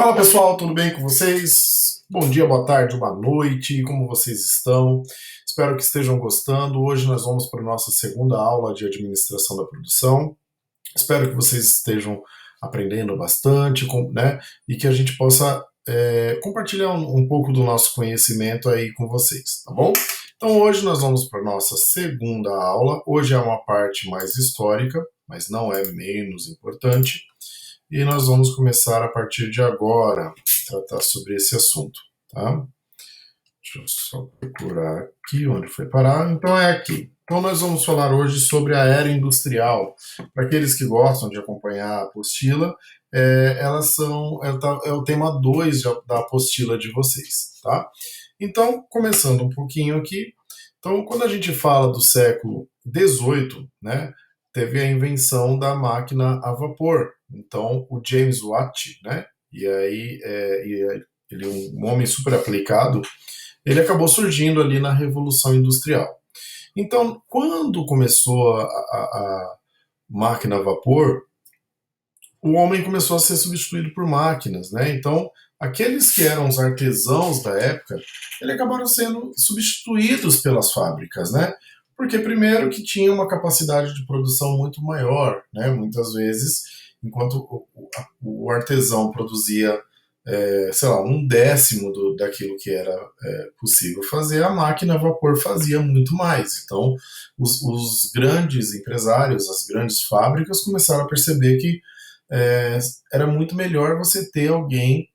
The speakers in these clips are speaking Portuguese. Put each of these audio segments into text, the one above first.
Fala pessoal, tudo bem com vocês? Bom dia, boa tarde, boa noite, como vocês estão? Espero que estejam gostando. Hoje nós vamos para a nossa segunda aula de administração da produção. Espero que vocês estejam aprendendo bastante, né? E que a gente possa compartilhar um pouco do nosso conhecimento aí com vocês, tá bom? Então hoje nós vamos para a nossa segunda aula. Hoje é uma parte mais histórica, mas não é menos importante. E nós vamos começar a partir de agora a tratar sobre esse assunto, tá? Deixa eu só procurar aqui onde foi parar. Então é aqui. Então nós vamos falar hoje sobre a era industrial. Para aqueles que gostam de acompanhar a apostila, é o tema 2 da apostila de vocês, tá? Então, começando um pouquinho aqui. Então, quando a gente fala do século XVIII, né, teve a invenção da máquina a vapor. Então, o James Watt, né, e aí ele é um homem super aplicado, ele acabou surgindo ali na Revolução Industrial. Então, quando começou a máquina a vapor, o homem começou a ser substituído por máquinas, né? Então, aqueles que eram os artesãos da época, eles acabaram sendo substituídos pelas fábricas, né? Porque primeiro que tinha uma capacidade de produção muito maior, né? Muitas vezes, enquanto o artesão produzia, sei lá, um décimo daquilo que era possível fazer, a máquina a vapor fazia muito mais. Então, os grandes empresários, as grandes fábricas começaram a perceber que é, era muito melhor você ter alguém,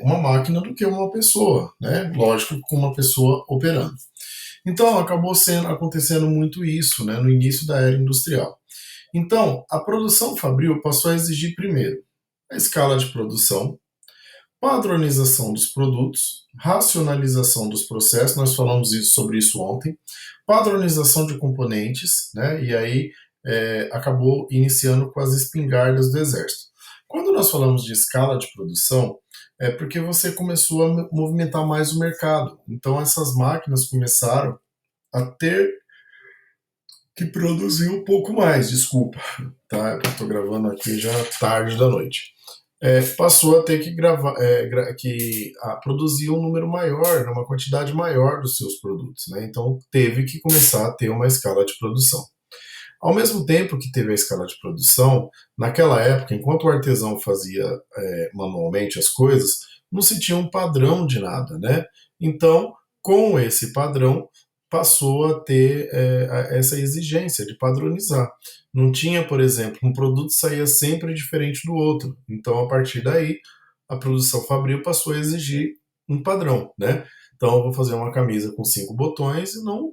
uma máquina, do que uma pessoa, né? Lógico, com uma pessoa operando. Então, acabou acontecendo muito isso, né, no início da era industrial. Então, a produção fabril passou a exigir, primeiro, a escala de produção, padronização dos produtos, racionalização dos processos, nós falamos sobre isso ontem, padronização de componentes, né, e aí acabou iniciando com as espingardas do exército. Quando nós falamos de escala de produção, é porque você começou a movimentar mais o mercado. Então essas máquinas começaram a ter que produzir um pouco mais, desculpa, tá? Eu estou gravando aqui já tarde da noite. Passou a ter que produzir um número maior, uma quantidade maior dos seus produtos, né? Então teve que começar a ter uma escala de produção. Ao mesmo tempo que teve a escala de produção, naquela época, enquanto o artesão fazia manualmente as coisas, não se tinha um padrão de nada, né? Então, com esse padrão, passou a ter essa exigência de padronizar. Não tinha, por exemplo, um produto saía sempre diferente do outro. Então, a partir daí, a produção fabril passou a exigir um padrão, né? Então, eu vou fazer uma camisa com 5 botões e não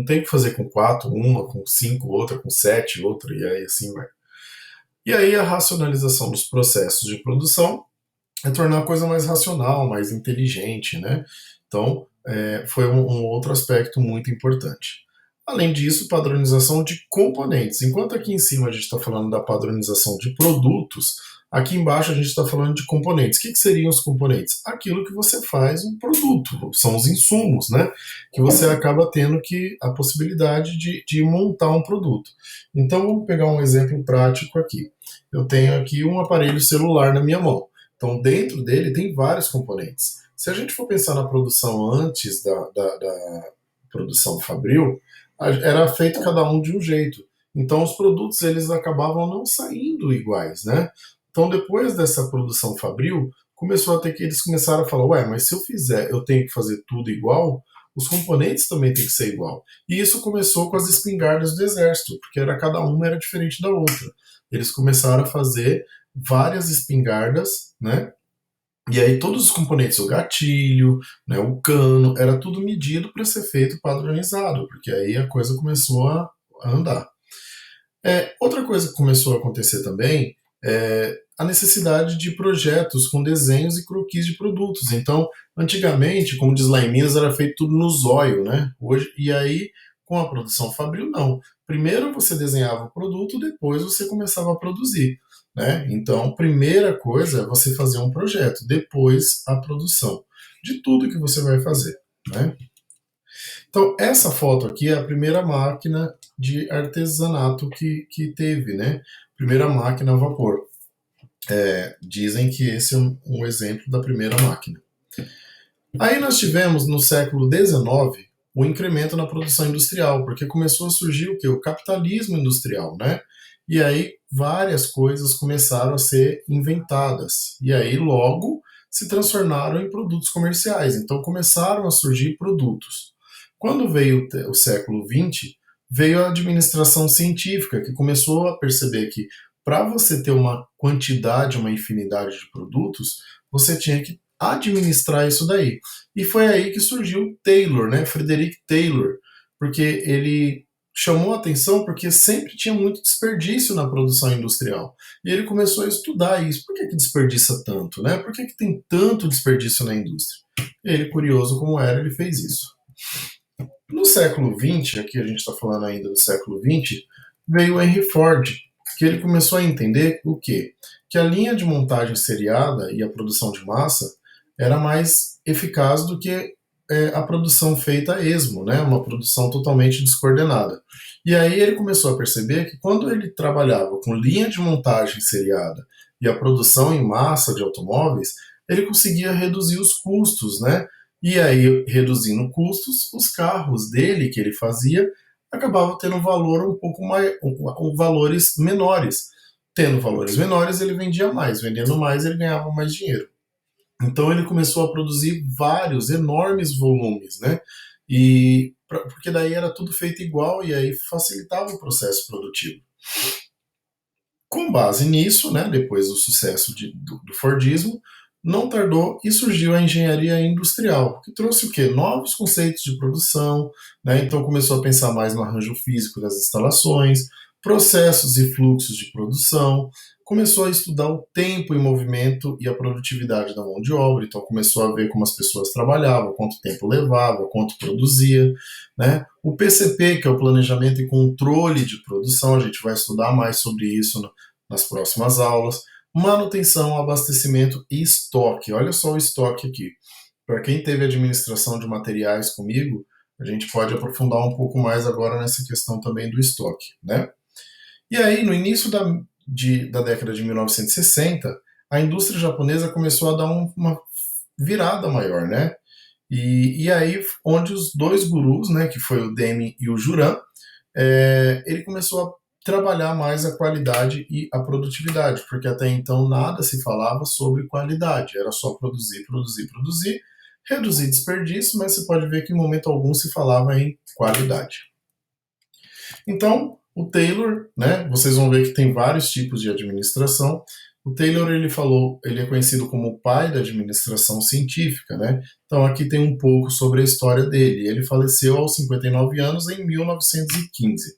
tem que fazer com 4, uma, com 5, outra, com 7, outra, e aí assim vai. E aí a racionalização dos processos de produção é tornar a coisa mais racional, mais inteligente, né? Então, foi um outro aspecto muito importante. Além disso, padronização de componentes. Enquanto aqui em cima a gente está falando da padronização de produtos, aqui embaixo a gente está falando de componentes. O que seriam os componentes? Aquilo que você faz um produto, são os insumos, né? Que você acaba tendo a possibilidade de montar um produto. Então, vamos pegar um exemplo prático aqui. Eu tenho aqui um aparelho celular na minha mão. Então, dentro dele tem vários componentes. Se a gente for pensar na produção antes da produção fabril, era feito cada um de um jeito. Então, os produtos eles acabavam não saindo iguais, né? Então, depois dessa produção fabril, eles começaram a falar, ué, mas se eu fizer, eu tenho que fazer tudo igual, os componentes também têm que ser igual. E isso começou com as espingardas do exército, porque cada uma era diferente da outra. Eles começaram a fazer várias espingardas, né? E aí todos os componentes, o gatilho, né, o cano, era tudo medido para ser feito padronizado, porque aí a coisa começou a andar. Outra coisa que começou a acontecer também é a necessidade de projetos com desenhos e croquis de produtos. Então, antigamente, como diz lá em Minas, era feito tudo no zóio, né? E aí, com a produção fabril, não. Primeiro você desenhava o produto, depois você começava a produzir, né? Então, primeira coisa é você fazer um projeto, depois a produção de tudo que você vai fazer, né? Então, essa foto aqui é a primeira máquina de artesanato que teve, né? Primeira máquina a vapor. Dizem que esse é um exemplo da primeira máquina. Aí nós tivemos, no século XIX, o incremento na produção industrial, porque começou a surgir o quê? O capitalismo industrial, né? E aí várias coisas começaram a ser inventadas. E aí logo se transformaram em produtos comerciais. Então começaram a surgir produtos. Quando veio o século XX, veio a administração científica, que começou a perceber que para você ter uma quantidade, uma infinidade de produtos, você tinha que administrar isso daí. E foi aí que surgiu Taylor, né? Frederick Taylor, porque ele chamou a atenção porque sempre tinha muito desperdício na produção industrial. E ele começou a estudar isso. Por que desperdiça tanto, né? Por que tem tanto desperdício na indústria? E ele, curioso como era, ele fez isso. No século XX, aqui a gente está falando ainda do século XX, veio Henry Ford, que ele começou a entender o quê? Que a linha de montagem seriada e a produção de massa era mais eficaz do que a produção feita a esmo, né? Uma produção totalmente descoordenada. E aí ele começou a perceber que quando ele trabalhava com linha de montagem seriada e a produção em massa de automóveis, ele conseguia reduzir os custos, né? E aí, reduzindo custos, os carros dele que ele fazia acabavam tendo um valor um pouco mais, valores menores. Tendo valores menores, ele vendia mais. Vendendo mais, ele ganhava mais dinheiro. Então ele começou a produzir vários, enormes volumes, né? Porque daí era tudo feito igual e aí facilitava o processo produtivo. Com base nisso, né, depois do sucesso do Fordismo, não tardou e surgiu a engenharia industrial, que trouxe o quê? Novos conceitos de produção, né? Então começou a pensar mais no arranjo físico das instalações, processos e fluxos de produção, começou a estudar o tempo em movimento e a produtividade da mão de obra, então começou a ver como as pessoas trabalhavam, quanto tempo levava, quanto produzia, né? O PCP, que é o Planejamento e Controle de Produção, a gente vai estudar mais sobre isso nas próximas aulas. Manutenção, abastecimento e estoque. Olha só o estoque aqui. Para quem teve administração de materiais comigo, a gente pode aprofundar um pouco mais agora nessa questão também do estoque, né? E aí, no início da década de 1960, a indústria japonesa começou a dar uma virada maior, né? E aí, onde os dois gurus, né, que foi o Deming e o Juran, ele começou a trabalhar mais a qualidade e a produtividade, porque até então nada se falava sobre qualidade, era só produzir, produzir, produzir, reduzir desperdício, mas você pode ver que em momento algum se falava em qualidade. Então, o Taylor, né, vocês vão ver que tem vários tipos de administração. O Taylor, ele é conhecido como o pai da administração científica, né? Então aqui tem um pouco sobre a história dele. Ele faleceu aos 59 anos em 1915.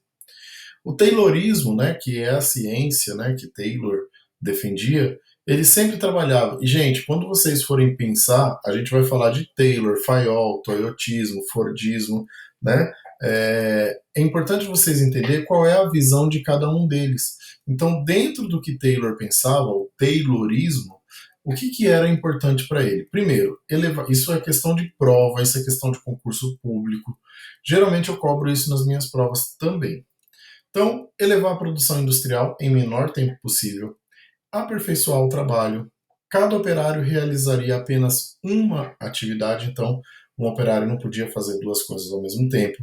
O Taylorismo, né, que é a ciência, né, que Taylor defendia, ele sempre trabalhava. E, gente, quando vocês forem pensar, a gente vai falar de Taylor, Fayol, Toyotismo, Fordismo, né? É importante vocês entenderem qual é a visão de cada um deles. Então, dentro do que Taylor pensava, o Taylorismo, o que era importante para ele? Primeiro, isso é questão de prova, isso é questão de concurso público. Geralmente eu cobro isso nas minhas provas também. Então, elevar a produção industrial em menor tempo possível, aperfeiçoar o trabalho. Cada operário realizaria apenas uma atividade, então um operário não podia fazer duas coisas ao mesmo tempo.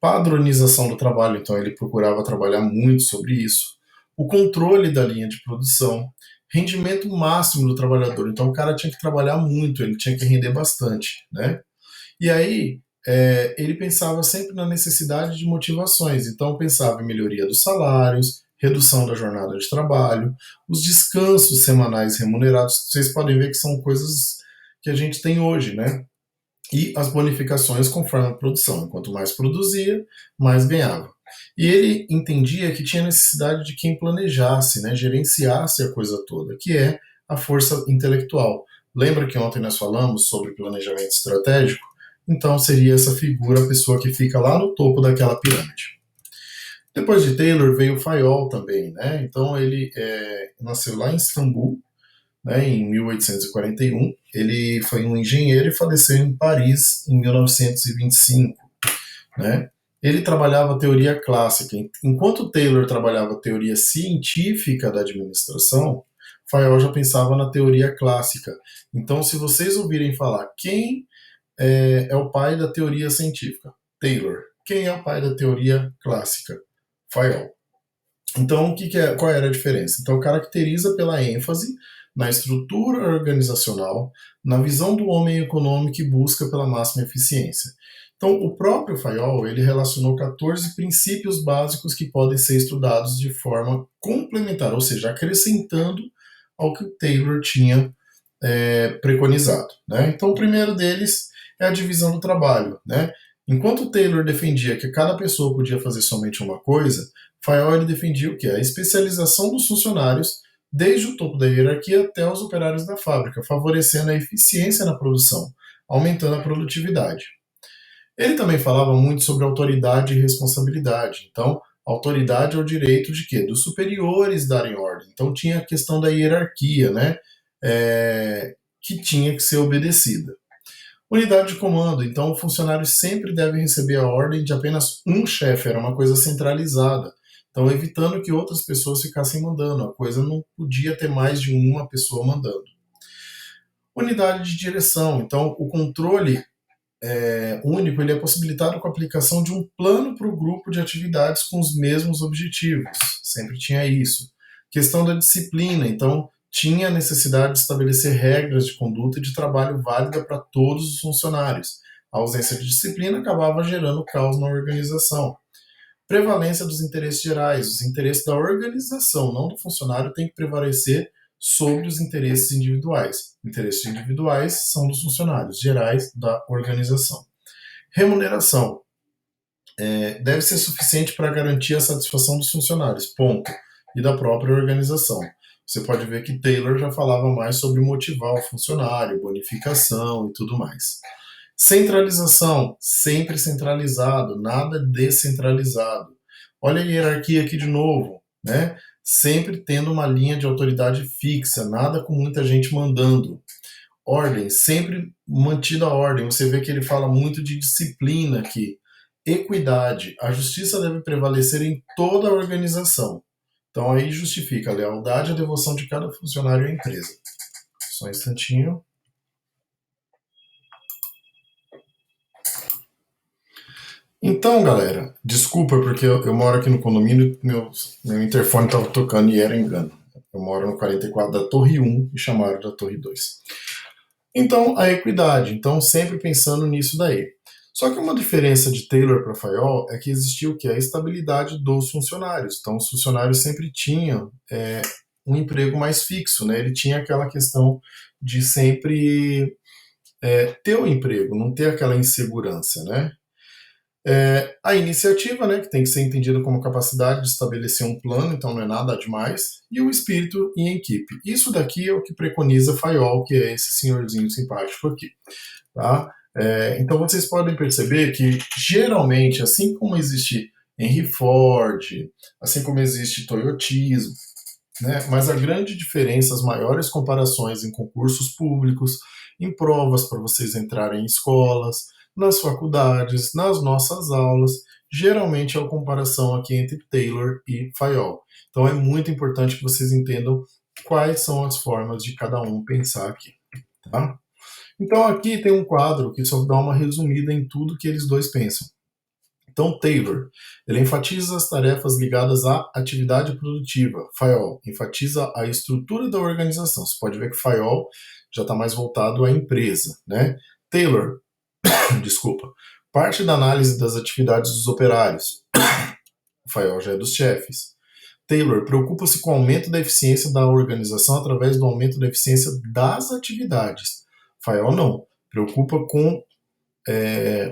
Padronização do trabalho, então ele procurava trabalhar muito sobre isso. O controle da linha de produção, rendimento máximo do trabalhador, então o cara tinha que trabalhar muito, ele tinha que render bastante, né? E aí ele pensava sempre na necessidade de motivações, então pensava em melhoria dos salários, redução da jornada de trabalho, os descansos semanais remunerados, vocês podem ver que são coisas que a gente tem hoje, né? E as bonificações conforme a produção. Quanto mais produzia, mais ganhava. E ele entendia que tinha necessidade de quem planejasse, né, gerenciasse a coisa toda, que é a força intelectual. Lembra que ontem nós falamos sobre planejamento estratégico? Então seria essa figura, a pessoa que fica lá no topo daquela pirâmide. Depois de Taylor veio Fayol também, né? Então ele nasceu lá em Istambul, né, em 1841. Ele foi um engenheiro e faleceu em Paris em 1925. Né? Ele trabalhava teoria clássica. Enquanto Taylor trabalhava teoria científica da administração, Fayol já pensava na teoria clássica. Então, se vocês ouvirem falar quem é o pai da teoria científica, Taylor. Quem é o pai da teoria clássica? Fayol. Então, qual era a diferença? Então, caracteriza pela ênfase na estrutura organizacional, na visão do homem econômico e busca pela máxima eficiência. Então, o próprio Fayol, ele relacionou 14 princípios básicos que podem ser estudados de forma complementar, ou seja, acrescentando ao que o Taylor tinha preconizado. Né? Então, o primeiro deles é a divisão do trabalho. Né? Enquanto o Taylor defendia que cada pessoa podia fazer somente uma coisa, Fayol ele defendia o quê? A especialização dos funcionários, desde o topo da hierarquia até os operários da fábrica, favorecendo a eficiência na produção, aumentando a produtividade. Ele também falava muito sobre autoridade e responsabilidade. Então, autoridade é o direito de quê? Dos superiores darem ordem. Então, tinha a questão da hierarquia, né? Que tinha que ser obedecida. Unidade de comando. Então, o funcionário sempre deve receber a ordem de apenas um chefe. Era uma coisa centralizada. Então, evitando que outras pessoas ficassem mandando. A coisa não podia ter mais de uma pessoa mandando. Unidade de direção. Então, o controle único ele é possibilitado com a aplicação de um plano para o grupo de atividades com os mesmos objetivos. Sempre tinha isso. Questão da disciplina. Então, tinha a necessidade de estabelecer regras de conduta e de trabalho válida para todos os funcionários. A ausência de disciplina acabava gerando caos na organização. Prevalência dos interesses gerais. Os interesses da organização, não do funcionário, têm que prevalecer sobre os interesses individuais. Interesses individuais são dos funcionários, gerais da organização. Remuneração. Deve ser suficiente para garantir a satisfação dos funcionários, ponto, e da própria organização. Você pode ver que Taylor já falava mais sobre motivar o funcionário, bonificação e tudo mais. Centralização, sempre centralizado, nada descentralizado. Olha a hierarquia aqui de novo, né? Sempre tendo uma linha de autoridade fixa, nada com muita gente mandando. Ordem, sempre mantida a ordem. Você vê que ele fala muito de disciplina aqui. Equidade, a justiça deve prevalecer em toda a organização. Então aí justifica a lealdade e a devoção de cada funcionário à empresa. Só um instantinho. Então, galera, desculpa porque eu moro aqui no condomínio e meu interfone estava tocando e era engano. Eu moro no 44 da Torre 1 e chamaram da Torre 2. Então, a equidade. Então, sempre pensando nisso daí. Só que uma diferença de Taylor para Fayol é que existia o que? A estabilidade dos funcionários. Então, os funcionários sempre tinham um emprego mais fixo, né? Ele tinha aquela questão de sempre ter o emprego, não ter aquela insegurança, né? A iniciativa, né, que tem que ser entendida como capacidade de estabelecer um plano, então não é nada demais, e o espírito em equipe. Isso daqui é o que preconiza Fayol, que é esse senhorzinho simpático aqui. Tá? Então vocês podem perceber que, geralmente, assim como existe Henry Ford, assim como existe Toyotismo, né, mas a grande diferença, as maiores comparações em concursos públicos, em provas para vocês entrarem em escolas, nas faculdades, nas nossas aulas, geralmente é a comparação aqui entre Taylor e Fayol. Então é muito importante que vocês entendam quais são as formas de cada um pensar aqui. Tá? Então aqui tem um quadro que só dá uma resumida em tudo que eles dois pensam. Então Taylor, ele enfatiza as tarefas ligadas à atividade produtiva. Fayol enfatiza a estrutura da organização. Você pode ver que Fayol já está mais voltado à empresa, né? Taylor, desculpa, parte da análise das atividades dos operários. Fayol já é dos chefes. Taylor preocupa-se com o aumento da eficiência da organização através do aumento da eficiência das atividades. Fayol não, preocupa com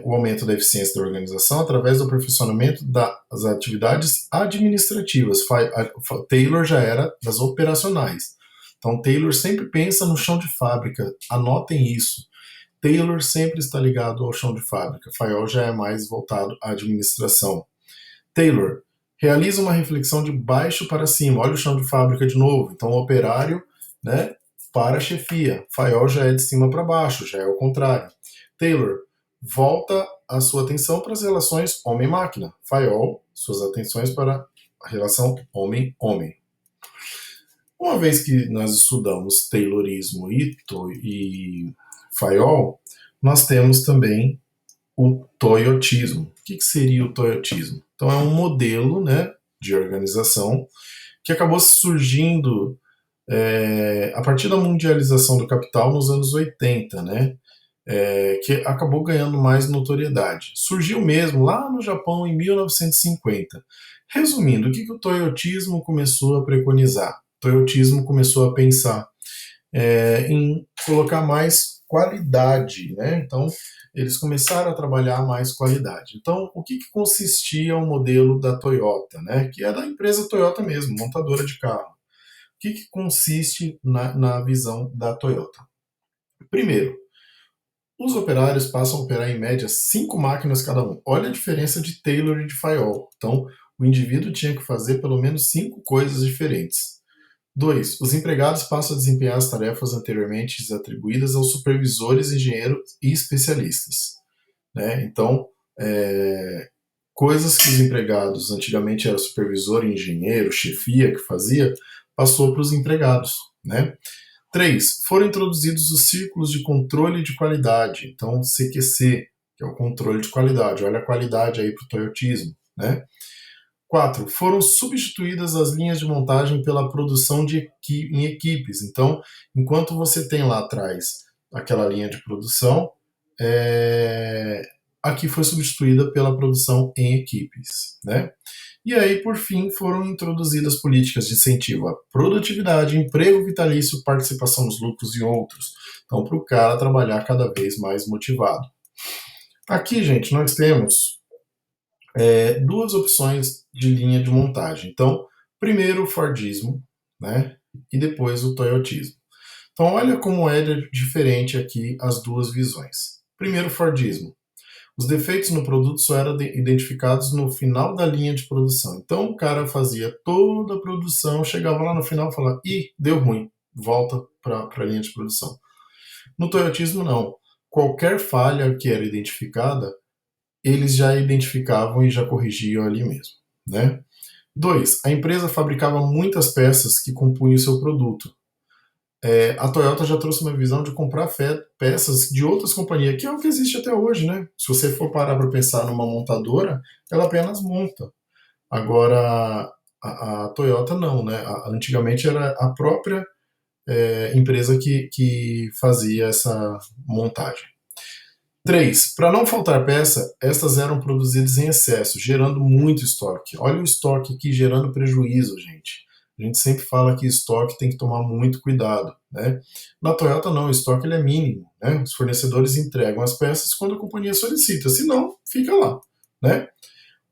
o aumento da eficiência da organização através do aperfeiçoamento das atividades administrativas. Taylor já era das operacionais. Então, Taylor sempre pensa no chão de fábrica. Anotem isso. Taylor sempre está ligado ao chão de fábrica. Fayol já é mais voltado à administração. Taylor realiza uma reflexão de baixo para cima. Olha o chão de fábrica de novo. Então, o operário, né, para a chefia. Fayol já é de cima para baixo, já é o contrário. Taylor volta a sua atenção para as relações homem-máquina. Fayol, suas atenções para a relação homem-homem. Uma vez que nós estudamos Taylorismo e Fayol, nós temos também o Toyotismo. O que seria o Toyotismo? Então é um modelo, né, de organização que acabou surgindo a partir da mundialização do capital nos anos 80, né? Que acabou ganhando mais notoriedade. Surgiu mesmo lá no Japão em 1950. Resumindo, o que o toyotismo começou a preconizar? O toyotismo começou a pensar em colocar mais qualidade, né? Então, eles começaram a trabalhar mais qualidade. Então, o que consistia o modelo da Toyota, né? Que é da empresa Toyota mesmo, montadora de carro. O que consiste na visão da Toyota? Primeiro, os operários passam a operar em média 5 máquinas cada um. Olha a diferença de Taylor e de Fayol. Então, o indivíduo tinha que fazer pelo menos 5 coisas diferentes. 2. Os empregados passam a desempenhar as tarefas anteriormente atribuídas aos supervisores, engenheiros e especialistas. Né? Então, coisas que os empregados, antigamente era supervisor, engenheiro, chefia que fazia, passou para os empregados. Né? 3. Foram introduzidos os círculos de controle de qualidade, então CQC, que é o controle de qualidade. Olha a qualidade aí para o toyotismo. Né? 4. Foram substituídas as linhas de montagem pela produção em equipes. Então, enquanto você tem lá atrás aquela linha de produção, aqui foi substituída pela produção em equipes. Né? E aí, por fim, foram introduzidas políticas de incentivo à produtividade, emprego vitalício, participação nos lucros e outros. Então, para o cara trabalhar cada vez mais motivado. Aqui, gente, nós temos duas opções de linha de montagem. Então, primeiro o Fordismo, né? E depois o Toyotismo. Então, olha como é diferente aqui as duas visões. Primeiro, o Fordismo. Os defeitos no produto só eram identificados no final da linha de produção. Então, o cara fazia toda a produção, chegava lá no final e falava: ih, deu ruim, volta para a linha de produção. No Toyotismo, não. Qualquer falha que era identificada, eles já identificavam e já corrigiam ali mesmo. Né? 2. A empresa fabricava muitas peças que compunham o seu produto. A Toyota já trouxe uma visão de comprar peças de outras companhias, que é o que existe até hoje. Né? Se você for parar para pensar numa montadora, ela apenas monta. Agora, a Toyota não. Né? Antigamente era a própria empresa que fazia essa montagem. 3. Para não faltar peça, estas eram produzidas em excesso, gerando muito estoque. Olha o estoque aqui gerando prejuízo, gente. A gente sempre fala que estoque tem que tomar muito cuidado. Né? Na Toyota não, o estoque ele é mínimo. Né? Os fornecedores entregam as peças quando a companhia solicita, senão fica lá. Né?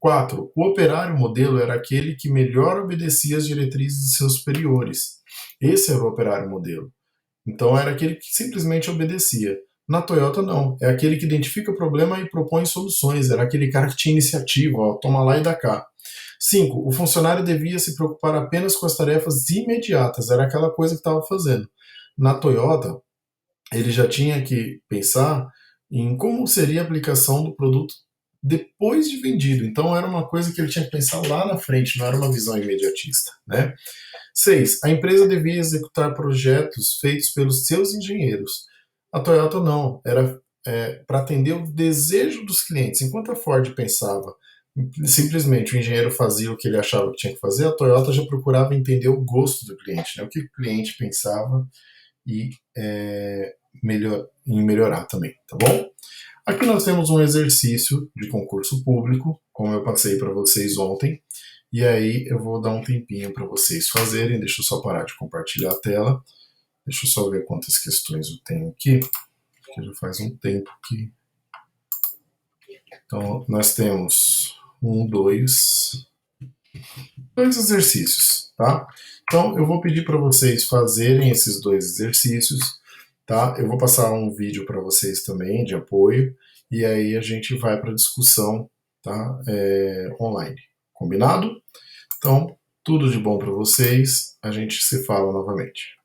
4. O operário modelo era aquele que melhor obedecia às diretrizes de seus superiores. Esse era o operário modelo. Então era aquele que simplesmente obedecia. Na Toyota, não. É aquele que identifica o problema e propõe soluções. Era aquele cara que tinha iniciativa, ó, toma lá e dá cá. 5. O funcionário devia se preocupar apenas com as tarefas imediatas. Era aquela coisa que estava fazendo. Na Toyota, ele já tinha que pensar em como seria a aplicação do produto depois de vendido. Então era uma coisa que ele tinha que pensar lá na frente, não era uma visão imediatista. Né? 6. A empresa devia executar projetos feitos pelos seus engenheiros. A Toyota não, era para atender o desejo dos clientes. Enquanto a Ford pensava, simplesmente o engenheiro fazia o que ele achava que tinha que fazer, a Toyota já procurava entender o gosto do cliente, né? O que o cliente pensava e em melhorar também, tá bom? Aqui nós temos um exercício de concurso público, como eu passei para vocês ontem, e aí eu vou dar um tempinho para vocês fazerem. Deixa eu só parar de compartilhar a tela. Deixa eu só ver quantas questões eu tenho aqui, porque já faz um tempo que... Então, nós temos dois exercícios, tá? Então, eu vou pedir para vocês fazerem esses 2 exercícios, tá? Eu vou passar um vídeo para vocês também de apoio, e aí a gente vai para a discussão, tá? Online. Combinado? Então, tudo de bom para vocês. A gente se fala novamente.